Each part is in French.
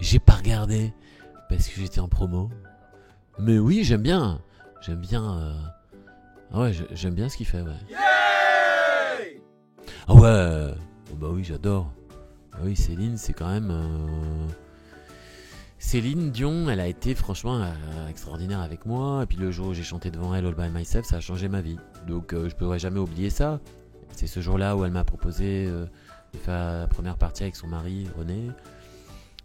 j'ai pas regardé parce que j'étais en promo. Mais oui, j'aime bien. Ah ouais, j'aime bien ce qu'il fait, ouais. Ah ouais, oh bah oui, j'adore. Ah oui, Céline, c'est quand même... Céline Dion, elle a été franchement extraordinaire avec moi. Et puis le jour où j'ai chanté devant elle All By Myself, ça a changé ma vie. Donc je pourrais jamais oublier ça. C'est ce jour-là où elle m'a proposé de faire la première partie avec son mari, René.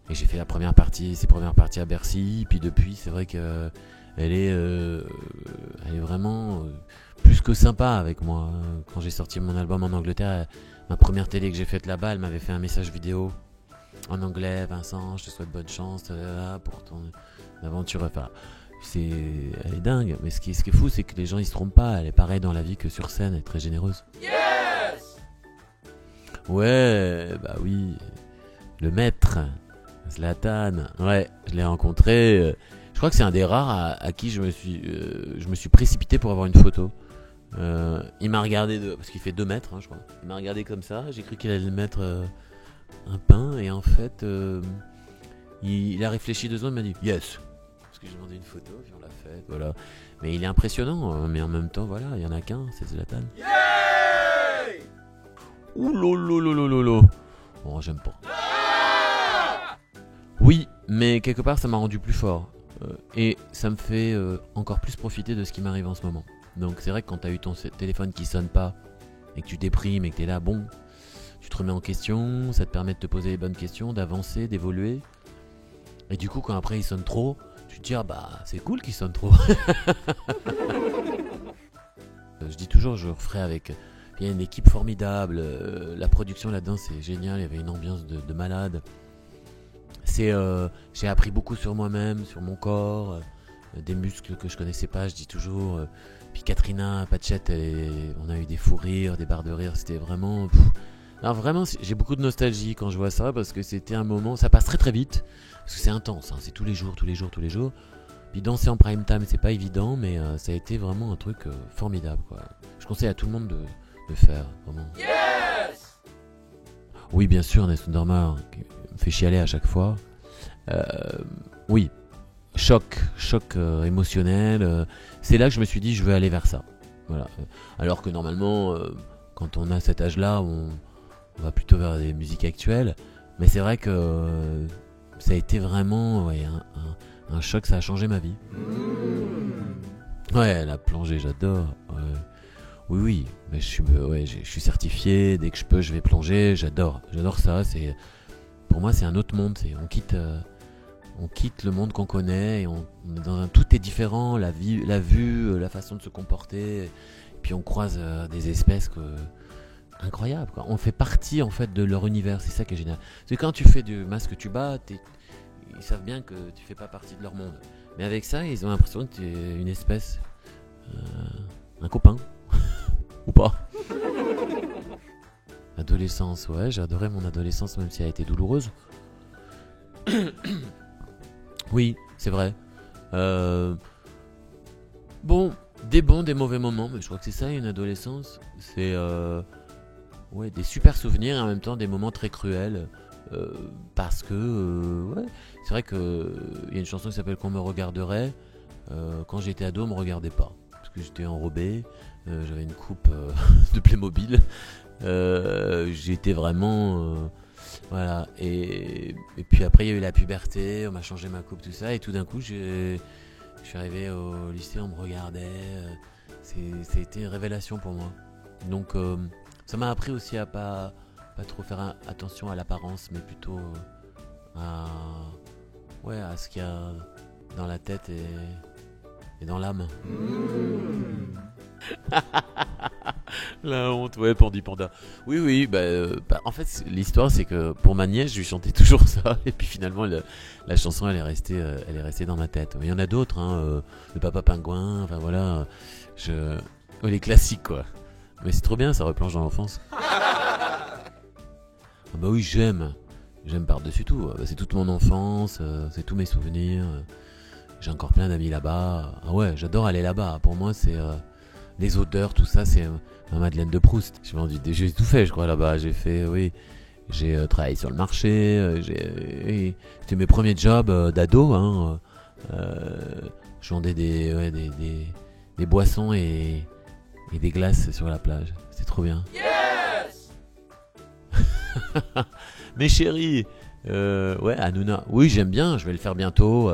Et j'ai fait ses premières parties à Bercy. Puis depuis, c'est vrai que elle est vraiment plus que sympa avec moi. Quand j'ai sorti mon album en Angleterre, ma première télé que j'ai faite là-bas, elle m'avait fait un message vidéo en anglais. Vincent, je te souhaite bonne chance pour ton aventure. Enfin, elle est dingue. Mais ce qui est fou, c'est que les gens ils se trompent pas. Elle est pareille dans la vie que sur scène. Elle est très généreuse. Yes! Ouais, bah oui. Le maître, Zlatan. Ouais, je l'ai rencontré. Je crois que c'est un des rares à qui je me suis précipité pour avoir une photo. Il m'a regardé parce qu'il fait 2 mètres, je crois. Il m'a regardé comme ça. J'ai cru qu'il allait mettre un pain et en fait, il a réfléchi 2 secondes. Il m'a dit yes. Parce que j'ai demandé une photo, puis on l'a fait. Voilà. Mais il est impressionnant. Mais en même temps, voilà, il y en a qu'un, c'est Zlatan. Yay! Ouh lolo. Bon, j'aime pas. Oui, mais quelque part, ça m'a rendu plus fort. Et ça me fait encore plus profiter de ce qui m'arrive en ce moment. Donc c'est vrai que quand t'as eu ton téléphone qui sonne pas et que tu déprimes et que t'es là, bon, tu te remets en question, ça te permet de te poser les bonnes questions, d'avancer, d'évoluer. Et du coup, quand après il sonne trop, tu te dis, ah bah c'est cool qu'il sonne trop. Je dis toujours, je referai avec. Il y a une équipe formidable, la production là-dedans c'est génial, il y avait une ambiance de malade. J'ai appris beaucoup sur moi-même, sur mon corps, des muscles que je connaissais pas, je dis toujours. Puis Katrina Patchett, on a eu des fous rires, des barres de rire, c'était vraiment... Alors vraiment, j'ai beaucoup de nostalgie quand je vois ça, parce que c'était un moment, ça passe très très vite, parce que c'est intense, c'est tous les jours. Puis danser en prime time, c'est pas évident, mais ça a été vraiment un truc formidable, quoi. Je conseille à tout le monde de faire, vraiment. Yes! Oui, bien sûr, Nelson Dorma me fait chialer à chaque fois. Oui, choc émotionnel. C'est là que je me suis dit, je veux aller vers ça. Voilà. Alors que normalement, quand on a cet âge-là, on va plutôt vers des musiques actuelles. Mais c'est vrai que ça a été vraiment un choc, ça a changé ma vie. Ouais, la plongée, j'adore. Ouais. Oui, mais je suis certifié. Dès que je peux, je vais plonger. J'adore ça. Pour moi, c'est un autre monde. On quitte le monde qu'on connaît et on est dans tout est différent. La vue, la façon de se comporter. Et puis on croise des espèces incroyables, quoi. On fait partie en fait de leur univers. C'est ça qui est génial. C'est quand tu fais du masque tuba, ils savent bien que tu fais pas partie de leur monde. Mais avec ça, ils ont l'impression que tu es une espèce, un copain. Ou pas. Adolescence, ouais, j'ai adoré mon adolescence même si elle a été douloureuse. Oui, c'est vrai. Bon, des bons, des mauvais moments, mais je crois que c'est ça une adolescence. C'est des super souvenirs et en même temps des moments très cruels. Parce que, c'est vrai qu'il y a une chanson qui s'appelle Qu'on me regarderait. Quand j'étais ado, on me regardait pas. Parce que j'étais enrobé. J'avais une coupe de Playmobil. J'étais vraiment... voilà. Et puis après, il y a eu la puberté. On m'a changé ma coupe, tout ça. Et tout d'un coup, je suis arrivé au lycée, on me regardait. C'était une révélation pour moi. Donc, ça m'a appris aussi à pas trop faire attention à l'apparence, mais plutôt à ce qu'il y a dans la tête et dans l'âme. La honte, ouais, Pandi Panda. Oui, en fait, l'histoire, c'est que pour ma nièce, je lui chantais toujours ça, et puis finalement, la chanson, elle est restée dans ma tête. Il y en a d'autres, le Papa Pingouin, enfin voilà, les classiques, quoi. Mais c'est trop bien, ça replonge dans l'enfance. Ah bah oui, j'aime par-dessus tout. C'est toute mon enfance, c'est tous mes souvenirs. J'ai encore plein d'amis là-bas. Ah ouais, j'adore aller là-bas. Pour moi, c'est les odeurs, tout ça, c'est ma Madeleine de Proust. J'ai tout fait, je crois, là-bas. J'ai fait, J'ai travaillé sur le marché. C'était mes premiers jobs d'ado. Hein, je vendais des boissons et des glaces sur la plage. C'était trop bien. Yes! Mais chérie, ouais, Hanouna. Oui, j'aime bien. Je vais le faire bientôt.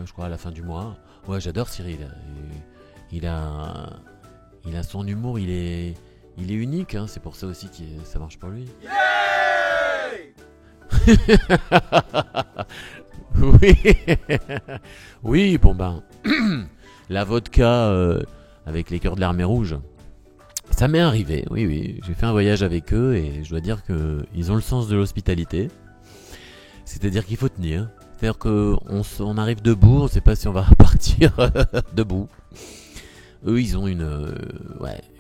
Je crois à la fin du mois. Ouais, j'adore Cyril. Il a son humour. Il est unique. Hein, c'est pour ça aussi que ça marche pour lui. Yay! Oui, oui, bon ben, la vodka avec les cœurs de l'armée rouge, ça m'est arrivé, oui, j'ai fait un voyage avec eux et je dois dire qu'ils ont le sens de l'hospitalité, c'est-à-dire qu'il faut tenir, c'est-à-dire qu'on arrive debout, on ne sait pas si on va repartir debout. Eux, ils ont une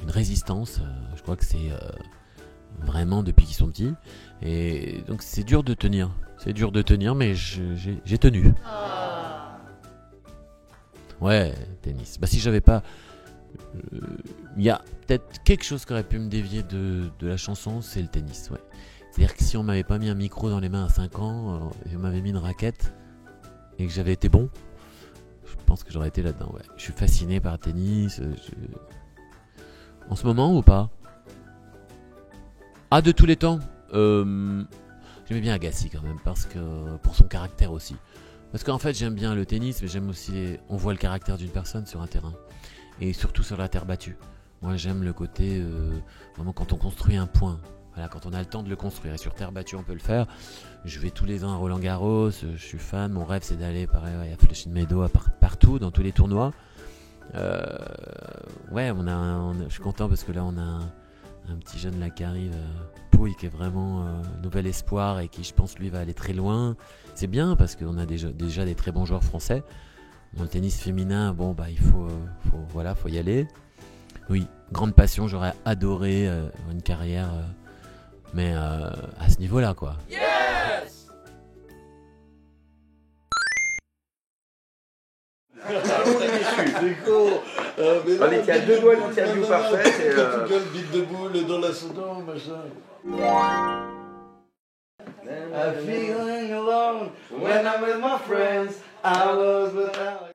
résistance, je crois que c'est vraiment depuis qu'ils sont petits, et donc c'est dur de tenir. C'est dur de tenir, mais j'ai tenu. Ouais, tennis. Bah si j'avais pas... Il y a peut-être quelque chose qui aurait pu me dévier de la chanson, c'est le tennis, ouais. C'est-à-dire que si on m'avait pas mis un micro dans les mains à 5 ans, et on m'avait mis une raquette, et que j'avais été bon, je pense que j'aurais été là-dedans, ouais. Je suis fasciné par le tennis. En ce moment ou pas? Ah, de tous les temps J'aimais bien Agassi quand même, parce que pour son caractère aussi. Parce qu'en fait, j'aime bien le tennis, mais j'aime aussi... On voit le caractère d'une personne sur un terrain. Et surtout sur la terre battue. Moi, j'aime le côté... vraiment, quand on construit un point. Voilà, quand on a le temps de le construire. Et sur terre battue, on peut le faire. Je vais tous les ans à Roland-Garros. Je suis fan. Mon rêve, c'est d'aller, pareil, à Flushing Meadows, partout, dans tous les tournois. Ouais, je suis content parce que là, on a un petit jeune là qui arrive... Pouille, qui est vraiment nouvel espoir et qui, je pense, lui va aller très loin. C'est bien parce qu'on a déjà des très bons joueurs français. Dans le tennis féminin, bon bah il faut y aller. Oui, grande passion, j'aurais adoré une carrière, mais à ce niveau-là quoi. Yes! C'est con. Allez, il y a 2 doigts d'interview parfaite. Et, Quand tu gueules, bite de boule dans la soda, machin. I'm feeling alone when I'm with my friends. I was without.